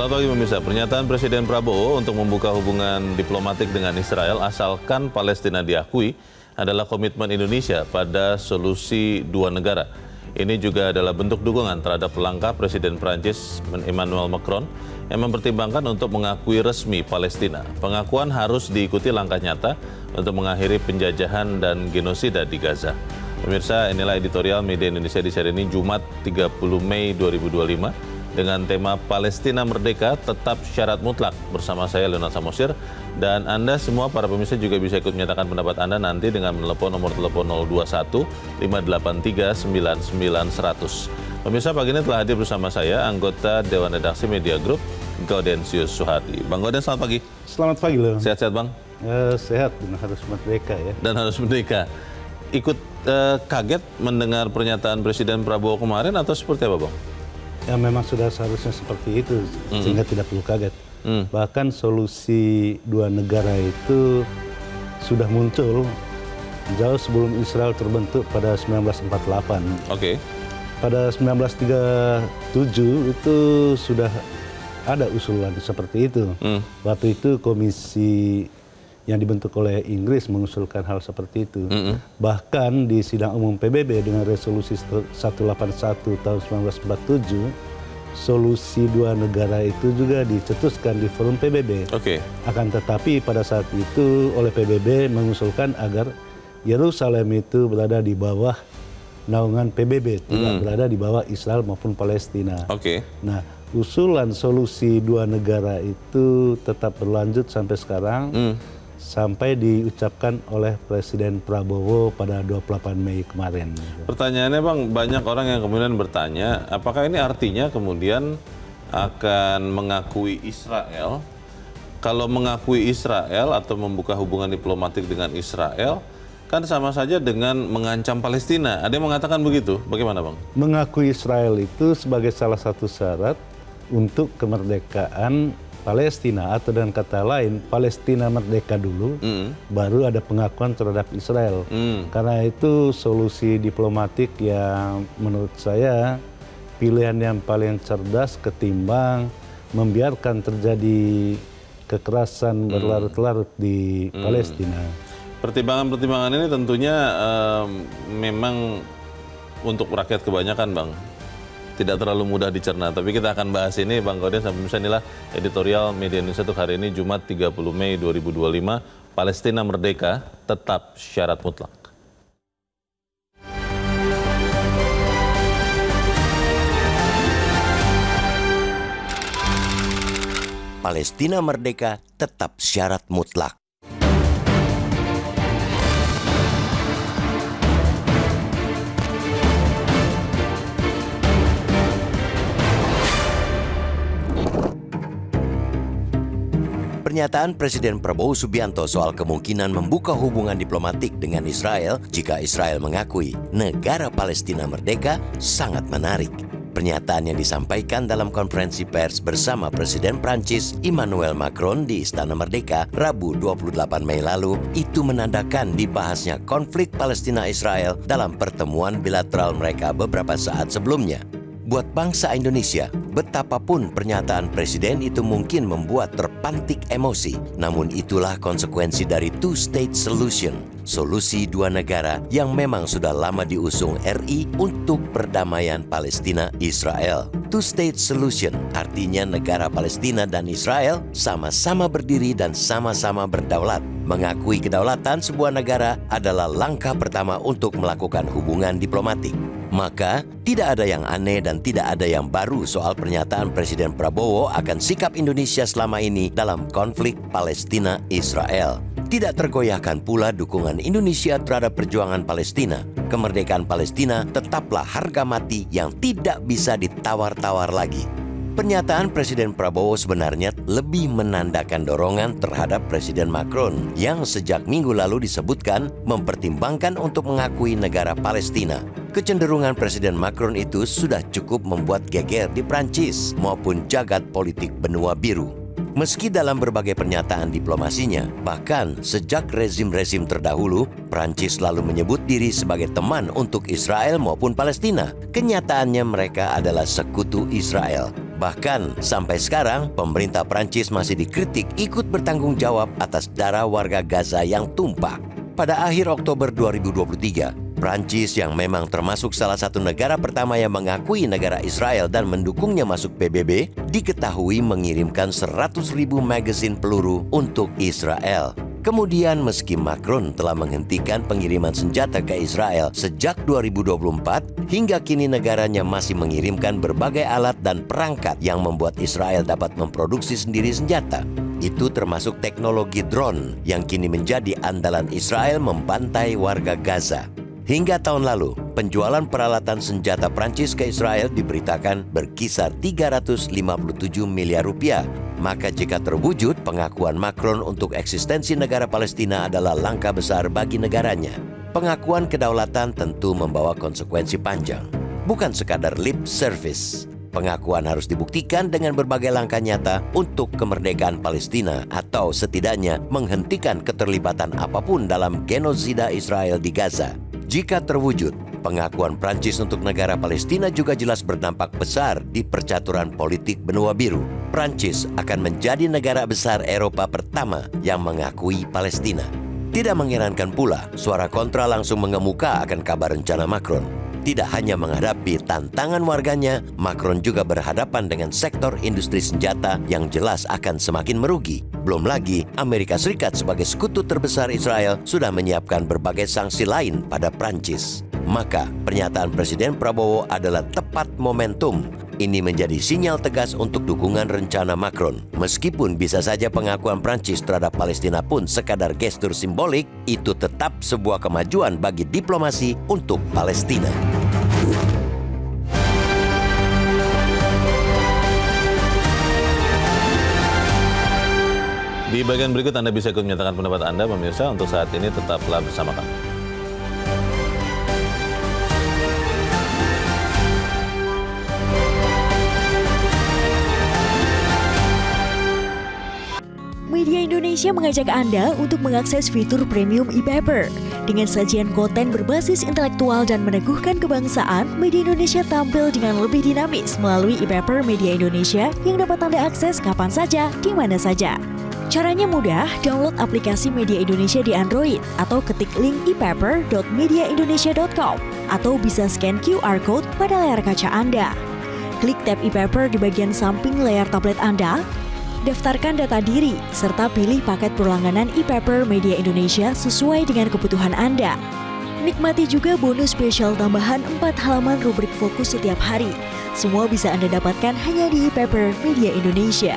Selamat pagi pemirsa. Pernyataan Presiden Prabowo untuk membuka hubungan diplomatik dengan Israel asalkan Palestina diakui adalah komitmen Indonesia pada solusi dua negara. Ini juga adalah bentuk dukungan terhadap langkah Presiden Prancis Emmanuel Macron yang mempertimbangkan untuk mengakui resmi Palestina. Pengakuan harus diikuti langkah nyata untuk mengakhiri penjajahan dan genosida di Gaza. Pemirsa, inilah editorial Media Indonesia di seri ini Jumat 30 Mei 2025 dengan tema Palestina Merdeka Tetap Syarat Mutlak bersama saya Leonard Samosir, dan Anda semua para pemirsa juga bisa ikut menyatakan pendapat Anda nanti dengan menelpon nomor telepon 021 583 99 100. Pemirsa, pagi ini telah hadir bersama saya anggota Dewan Redaksi Media Group Gaudensius Suhadi. Bang Gauden, selamat pagi. Selamat pagi, Leon. Sehat-sehat, Bang? Sehat dan harus merdeka ya. Dan harus merdeka. Ikut kaget mendengar pernyataan Presiden Prabowo kemarin atau seperti apa, Bang? Ya memang sudah seharusnya seperti itu, sehingga tidak perlu kaget. Bahkan solusi dua negara itu sudah muncul jauh sebelum Israel terbentuk pada 1948. Oke. Pada 1937 itu sudah ada usulan seperti itu. Waktu itu komisi yang dibentuk oleh Inggris mengusulkan hal seperti itu. Bahkan di sidang umum PBB dengan resolusi 181 tahun 1947, solusi dua negara itu juga dicetuskan di forum PBB. Akan tetapi pada saat itu oleh PBB mengusulkan agar Yerusalem itu berada di bawah naungan PBB, tidak berada di bawah Israel maupun Palestina. Nah, usulan solusi dua negara itu tetap berlanjut sampai sekarang. Sampai diucapkan oleh Presiden Prabowo pada 28 Mei kemarin. Pertanyaannya, Bang, banyak orang yang kemudian bertanya, apakah ini artinya kemudian akan mengakui Israel? Kalau mengakui Israel atau membuka hubungan diplomatik dengan Israel, kan sama saja dengan mengancam Palestina. Ada yang mengatakan begitu, bagaimana, Bang? Mengakui Israel itu sebagai salah satu syarat untuk kemerdekaan Palestina, atau dengan kata lain Palestina merdeka dulu, baru ada pengakuan terhadap Israel. Karena itu solusi diplomatik yang menurut saya pilihan yang paling cerdas ketimbang membiarkan terjadi kekerasan berlarut-larut di Palestina. Pertimbangan-pertimbangan ini tentunya memang untuk rakyat kebanyakan, Bang. Tidak terlalu mudah dicerna, tapi kita akan bahas ini, Bang Gauden. Sampai misalnya inilah editorial Media Indonesia untuk hari ini Jumat 30 Mei 2025, Palestina Merdeka Tetap Syarat Mutlak. Palestina Merdeka Tetap Syarat Mutlak. Pernyataan Presiden Prabowo Subianto soal kemungkinan membuka hubungan diplomatik dengan Israel jika Israel mengakui negara Palestina merdeka sangat menarik. Pernyataan yang disampaikan dalam konferensi pers bersama Presiden Prancis Emmanuel Macron di Istana Merdeka Rabu 28 Mei lalu itu menandakan dibahasnya konflik Palestina-Israel dalam pertemuan bilateral mereka beberapa saat sebelumnya. Buat bangsa Indonesia, betapapun pernyataan Presiden itu mungkin membuat terpantik emosi, namun itulah konsekuensi dari two-state solution, solusi dua negara yang memang sudah lama diusung RI untuk perdamaian Palestina-Israel. Two-state solution artinya negara Palestina dan Israel sama-sama berdiri dan sama-sama berdaulat. Mengakui kedaulatan sebuah negara adalah langkah pertama untuk melakukan hubungan diplomatik. Maka, tidak ada yang aneh dan tidak ada yang baru soal pernyataan Presiden Prabowo akan sikap Indonesia selama ini dalam konflik Palestina-Israel. Tidak tergoyahkan pula dukungan Indonesia terhadap perjuangan Palestina. Kemerdekaan Palestina tetaplah harga mati yang tidak bisa ditawar-tawar lagi. Pernyataan Presiden Prabowo sebenarnya lebih menandakan dorongan terhadap Presiden Macron yang sejak minggu lalu disebutkan mempertimbangkan untuk mengakui negara Palestina. Kecenderungan Presiden Macron itu sudah cukup membuat geger di Prancis maupun jagat politik benua biru. Meski dalam berbagai pernyataan diplomasinya, bahkan sejak rezim-rezim terdahulu, Prancis selalu menyebut diri sebagai teman untuk Israel maupun Palestina. Kenyataannya mereka adalah sekutu Israel. Bahkan sampai sekarang pemerintah Prancis masih dikritik ikut bertanggung jawab atas darah warga Gaza yang tumpah. Pada akhir Oktober 2023, Prancis yang memang termasuk salah satu negara pertama yang mengakui negara Israel dan mendukungnya masuk PBB, diketahui mengirimkan 100.000 magazin peluru untuk Israel. Kemudian meski Macron telah menghentikan pengiriman senjata ke Israel sejak 2024, hingga kini negaranya masih mengirimkan berbagai alat dan perangkat yang membuat Israel dapat memproduksi sendiri senjata. Itu termasuk teknologi drone yang kini menjadi andalan Israel membantai warga Gaza. Hingga tahun lalu, penjualan peralatan senjata Prancis ke Israel diberitakan berkisar 357 miliar rupiah. Maka jika terwujud, pengakuan Macron untuk eksistensi negara Palestina adalah langkah besar bagi negaranya. Pengakuan kedaulatan tentu membawa konsekuensi panjang, bukan sekadar lip service. Pengakuan harus dibuktikan dengan berbagai langkah nyata untuk kemerdekaan Palestina atau setidaknya menghentikan keterlibatan apapun dalam genosida Israel di Gaza. Jika terwujud, pengakuan Prancis untuk negara Palestina juga jelas berdampak besar di percaturan politik benua biru. Prancis akan menjadi negara besar Eropa pertama yang mengakui Palestina. Tidak mengherankan pula, suara kontra langsung mengemuka akan kabar rencana Macron. Tidak hanya menghadapi tantangan warganya, Macron juga berhadapan dengan sektor industri senjata yang jelas akan semakin merugi. Belum lagi, Amerika Serikat sebagai sekutu terbesar Israel sudah menyiapkan berbagai sanksi lain pada Prancis. Maka, pernyataan Presiden Prabowo adalah tepat momentum. Ini menjadi sinyal tegas untuk dukungan rencana Macron. Meskipun bisa saja pengakuan Prancis terhadap Palestina pun sekadar gestur simbolik, itu tetap sebuah kemajuan bagi diplomasi untuk Palestina. Di bagian berikut Anda bisa ikut menyatakan pendapat Anda, pemirsa. Untuk saat ini tetaplah bersama kami. Media Indonesia mengajak Anda untuk mengakses fitur premium e-paper. Dengan sajian konten berbasis intelektual dan meneguhkan kebangsaan, Media Indonesia tampil dengan lebih dinamis melalui e-paper Media Indonesia yang dapat Anda akses kapan saja, di mana saja. Caranya mudah, download aplikasi Media Indonesia di Android atau ketik link epaper.mediaindonesia.com atau bisa scan QR code pada layar kaca Anda. Klik tab e-paper di bagian samping layar tablet Anda, daftarkan data diri, serta pilih paket berlangganan e-paper Media Indonesia sesuai dengan kebutuhan Anda. Nikmati juga bonus spesial tambahan 4 halaman rubrik fokus setiap hari. Semua bisa Anda dapatkan hanya di e-paper Media Indonesia.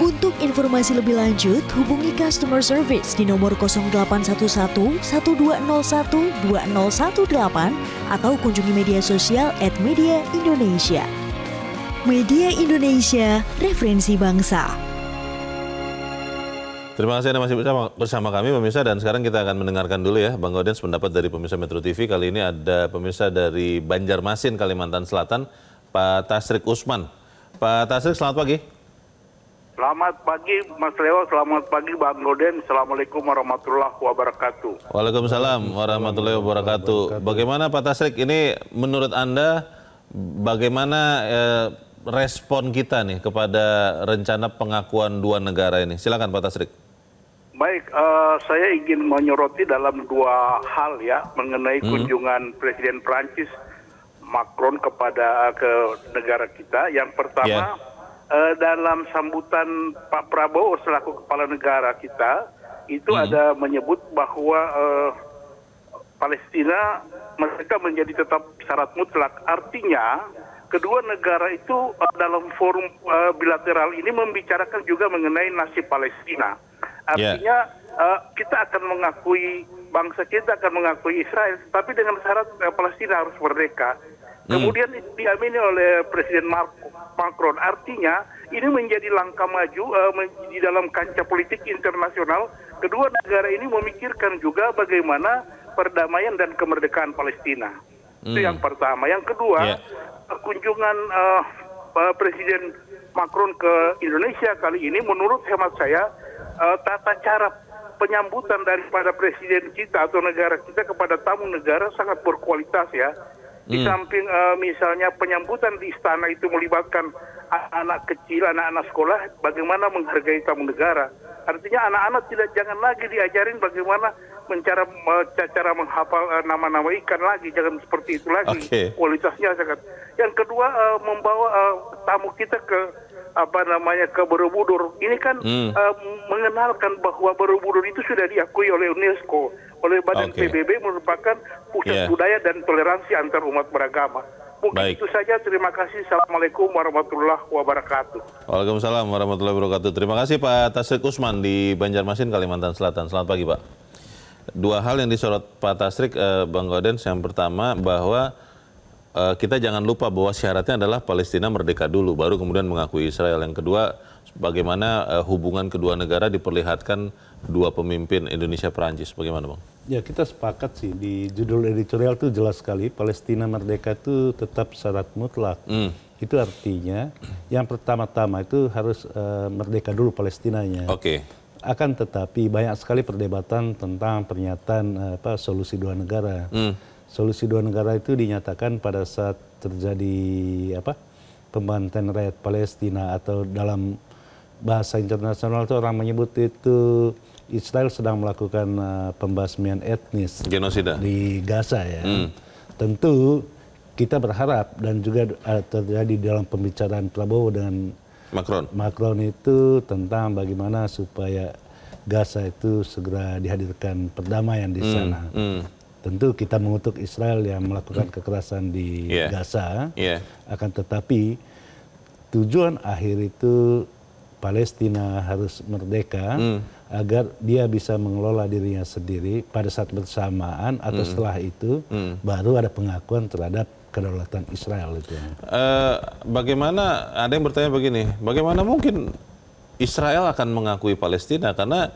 Untuk informasi lebih lanjut, hubungi customer service di nomor 0811 1201 2018 atau kunjungi media sosial @Media Indonesia. Media Indonesia, referensi bangsa. Terima kasih Anda masih bersama kami pemirsa, dan sekarang kita akan mendengarkan dulu ya Bang Gaudens pendapat dari pemirsa Metro TV. Kali ini ada pemirsa dari Banjarmasin, Kalimantan Selatan, Pak Tasrik Usman. Pak Tasrik, selamat pagi. Selamat pagi Mas Leo, selamat pagi Bang Gaudens. Assalamualaikum warahmatullahi wabarakatuh. Waalaikumsalam warahmatullahi wabarakatuh. Bagaimana Pak Tasrik, ini menurut Anda bagaimana respon kita nih kepada rencana pengakuan dua negara ini? Silakan Pak Tasrik. Baik, saya ingin menyoroti dalam dua hal ya mengenai kunjungan Presiden Prancis Macron ke negara kita. Yang pertama, dalam sambutan Pak Prabowo selaku kepala negara kita itu ada menyebut bahwa Palestina mereka menjadi tetap syarat mutlak. Artinya kedua negara itu dalam forum bilateral ini membicarakan juga mengenai nasib Palestina. Artinya kita akan mengakui, bangsa kita akan mengakui Israel, tapi dengan syarat Palestina harus merdeka. Kemudian diamini oleh Presiden Macron. Artinya ini menjadi langkah maju di dalam kancah politik internasional. Kedua negara ini memikirkan juga bagaimana perdamaian dan kemerdekaan Palestina. Itu yang pertama. Yang kedua, kunjungan Presiden Macron ke Indonesia kali ini menurut hemat saya tata cara penyambutan daripada presiden kita atau negara kita kepada tamu negara sangat berkualitas ya. Di samping misalnya penyambutan di istana itu melibatkan anak-anak kecil, anak-anak sekolah, bagaimana menghargai tamu negara. Artinya anak-anak jangan lagi diajarin bagaimana cara menghafal nama-nama ikan lagi, jangan seperti itu lagi. Kualitasnya sangat. Yang kedua, membawa tamu kita ke ke Borobudur. Ini kan mengenalkan bahwa Borobudur itu sudah diakui oleh UNESCO, oleh Badan PBB, merupakan pusat budaya dan toleransi antar umat beragama. Mungkin itu saja. Terima kasih. Assalamualaikum warahmatullahi wabarakatuh. Waalaikumsalam warahmatullahi wabarakatuh. Terima kasih Pak Tasrik Usman di Banjarmasin, Kalimantan Selatan. Selamat pagi Pak. Dua hal yang disorot Pak Tasrik, Bang Gaudens. Yang pertama bahwa kita jangan lupa bahwa syaratnya adalah Palestina merdeka dulu, baru kemudian mengakui Israel. Yang kedua, bagaimana hubungan kedua negara diperlihatkan dua pemimpin Indonesia-Perancis. Bagaimana Bang? Ya, kita sepakat sih, di judul editorial itu jelas sekali, Palestina merdeka itu tetap syarat mutlak. Itu artinya yang pertama-tama itu harus merdeka dulu Palestinanya. Akan tetapi banyak sekali perdebatan tentang pernyataan solusi dua negara. Solusi dua negara itu dinyatakan pada saat terjadi pembantaian rakyat Palestina, atau dalam bahasa internasional itu orang menyebut itu Israel sedang melakukan pembasmian etnis, genosida di Gaza ya. Tentu kita berharap dan juga terjadi dalam pembicaraan Prabowo dengan Macron itu tentang bagaimana supaya Gaza itu segera dihadirkan perdamaian di sana. Tentu kita mengutuk Israel yang melakukan kekerasan di Gaza, akan tetapi tujuan akhir itu Palestina harus merdeka agar dia bisa mengelola dirinya sendiri. Pada saat bersamaan atau setelah itu baru ada pengakuan terhadap kedaulatan Israel itu. Bagaimana, ada yang bertanya begini, bagaimana mungkin Israel akan mengakui Palestina? Karena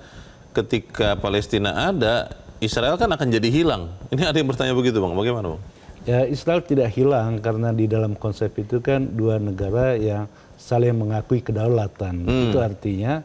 ketika Palestina ada, Israel kan akan jadi hilang. Ini ada yang bertanya begitu Bang, bagaimana Bang? Ya, Israel tidak hilang karena di dalam konsep itu kan dua negara yang saling mengakui kedaulatan. Itu artinya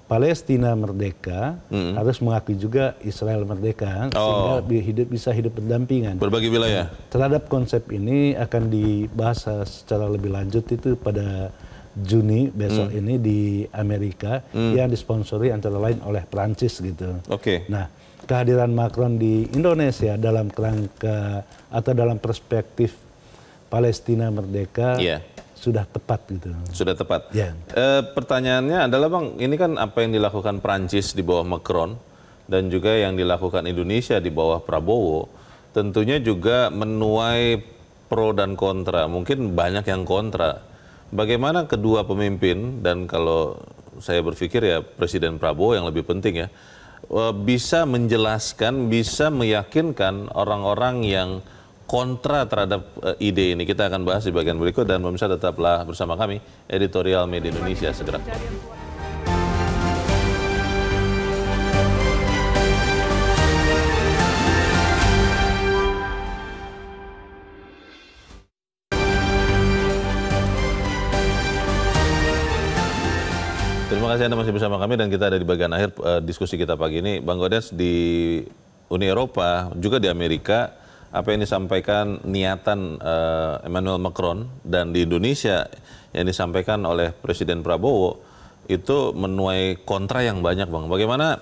Palestina merdeka harus mengakui juga Israel merdeka, sehingga bisa hidup berdampingan. Berbagi wilayah. Terhadap konsep ini akan dibahas secara lebih lanjut itu pada Juni besok ini di Amerika, yang disponsori antara lain oleh Prancis gitu. Nah, kehadiran Macron di Indonesia dalam kerangka atau dalam perspektif Palestina merdeka sudah tepat gitu. Sudah tepat. Pertanyaannya adalah Bang, ini kan apa yang dilakukan Prancis di bawah Macron dan juga yang dilakukan Indonesia di bawah Prabowo, tentunya juga menuai pro dan kontra. Mungkin banyak yang kontra. Bagaimana kedua pemimpin, dan kalau saya berpikir ya Presiden Prabowo yang lebih penting ya, bisa menjelaskan, bisa meyakinkan orang-orang yang kontra terhadap ide ini. Kita akan bahas di bagian berikut, dan pemirsa tetaplah bersama kami, Editorial Media Indonesia segera. Terima kasih Anda masih bersama kami, dan kita ada di bagian akhir diskusi kita pagi ini. Bang Gaudens, di Uni Eropa, juga di Amerika, apa yang disampaikan niatan Emmanuel Macron, dan di Indonesia yang disampaikan oleh Presiden Prabowo, itu menuai kontra yang banyak Bang. Bagaimana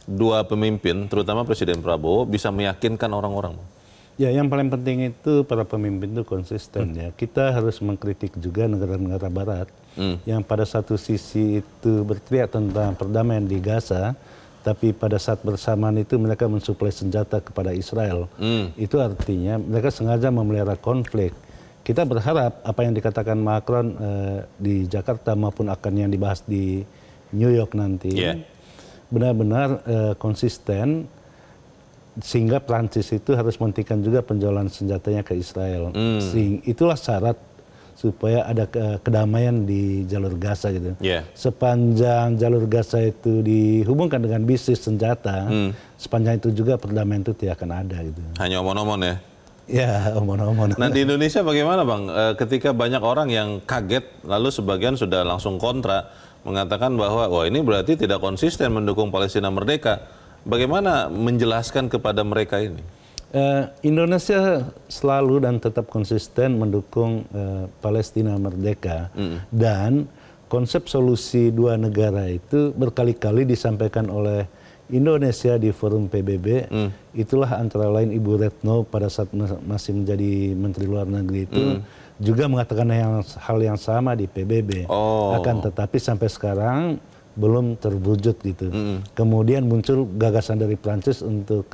dua pemimpin, terutama Presiden Prabowo, bisa meyakinkan orang-orang Bang? Ya, yang paling penting itu para pemimpin itu konsisten ya. Kita harus mengkritik juga negara-negara Barat yang pada satu sisi itu berteriak tentang perdamaian di Gaza, tapi pada saat bersamaan itu mereka mensuplai senjata kepada Israel. Itu artinya mereka sengaja memelihara konflik. Kita berharap apa yang dikatakan Macron di Jakarta maupun akan yang dibahas di New York nanti benar-benar konsisten, sehingga Prancis itu harus menghentikan juga penjualan senjatanya ke Israel. Itulah syarat supaya ada kedamaian di jalur Gaza gitu. Sepanjang jalur Gaza itu dihubungkan dengan bisnis senjata, sepanjang itu juga perdamaian itu tidak akan ada gitu. Hanya omon-omon ya? Ya, omon-omon. Nah, di Indonesia bagaimana Bang? Ketika banyak orang yang kaget, lalu sebagian sudah langsung kontra, mengatakan bahwa wah ini berarti tidak konsisten mendukung Palestina merdeka. Bagaimana menjelaskan kepada mereka ini? Indonesia selalu dan tetap konsisten mendukung Palestina merdeka, dan konsep solusi dua negara itu berkali-kali disampaikan oleh Indonesia di forum PBB. Itulah antara lain Ibu Retno pada saat masih menjadi Menteri Luar Negeri itu juga mengatakan hal yang sama di PBB. Akan tetapi sampai sekarang belum terwujud gitu. Kemudian muncul gagasan dari Prancis untuk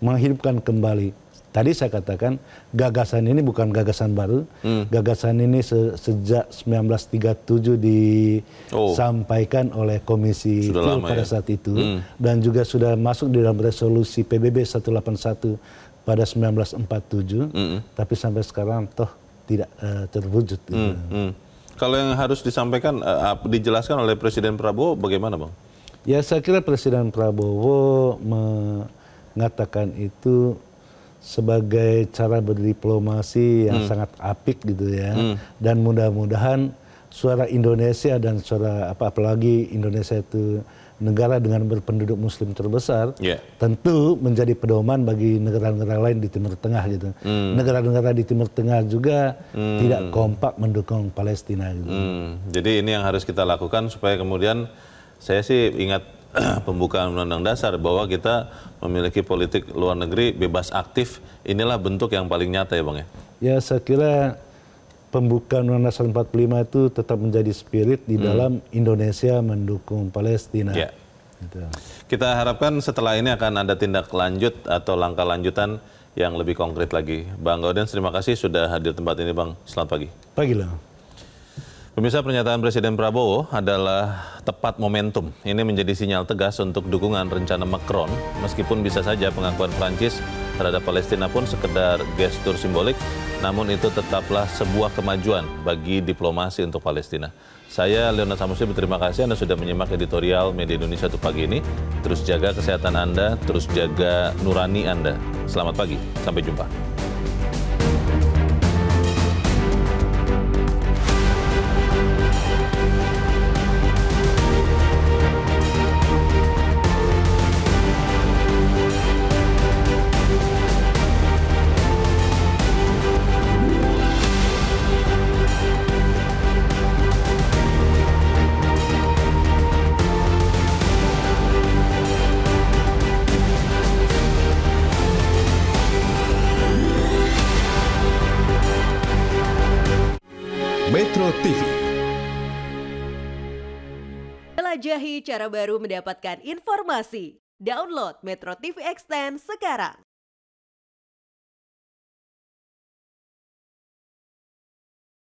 menghidupkan kembali. Tadi saya katakan gagasan ini bukan gagasan baru. Gagasan ini sejak 1937 disampaikan oleh Komisi Fil pada saat itu. Dan juga sudah masuk di dalam resolusi PBB 181 pada 1947. Tapi sampai sekarang toh tidak terwujud. Kalau yang harus disampaikan, dijelaskan oleh Presiden Prabowo bagaimana, Bang? Ya, saya kira Presiden Prabowo mengatakan itu sebagai cara berdiplomasi yang sangat apik gitu ya. Dan mudah-mudahan suara Indonesia dan suara apalagi Indonesia itu negara dengan berpenduduk muslim terbesar, tentu menjadi pedoman bagi negara-negara lain di Timur Tengah gitu. Negara-negara di Timur Tengah juga tidak kompak mendukung Palestina gitu. Jadi ini yang harus kita lakukan supaya kemudian, saya sih ingat pembukaan Undang-Undang Dasar bahwa kita memiliki politik luar negeri bebas aktif. Inilah bentuk yang paling nyata ya, Bang ya? Ya, saya kira pembukaan Undang-Undang Dasar 45 itu tetap menjadi spirit di dalam Indonesia mendukung Palestina. Gitu. Kita harapkan setelah ini akan ada tindak lanjut atau langkah lanjutan yang lebih konkret lagi. Bang Gaudens, terima kasih sudah hadir tempat ini, Bang. Selamat pagi. Pagi lah. Pemirsa, pernyataan Presiden Prabowo adalah tepat momentum. Ini menjadi sinyal tegas untuk dukungan rencana Macron, meskipun bisa saja pengakuan Prancis terhadap Palestina pun sekedar gestur simbolik, namun itu tetaplah sebuah kemajuan bagi diplomasi untuk Palestina. Saya Leonard Samusi berterima kasih Anda sudah menyimak editorial Media Indonesia untuk pagi ini. Terus jaga kesehatan Anda, terus jaga nurani Anda. Selamat pagi, sampai jumpa. Metro TV. Jelajahi cara baru mendapatkan informasi. Download Metro TV Extend sekarang.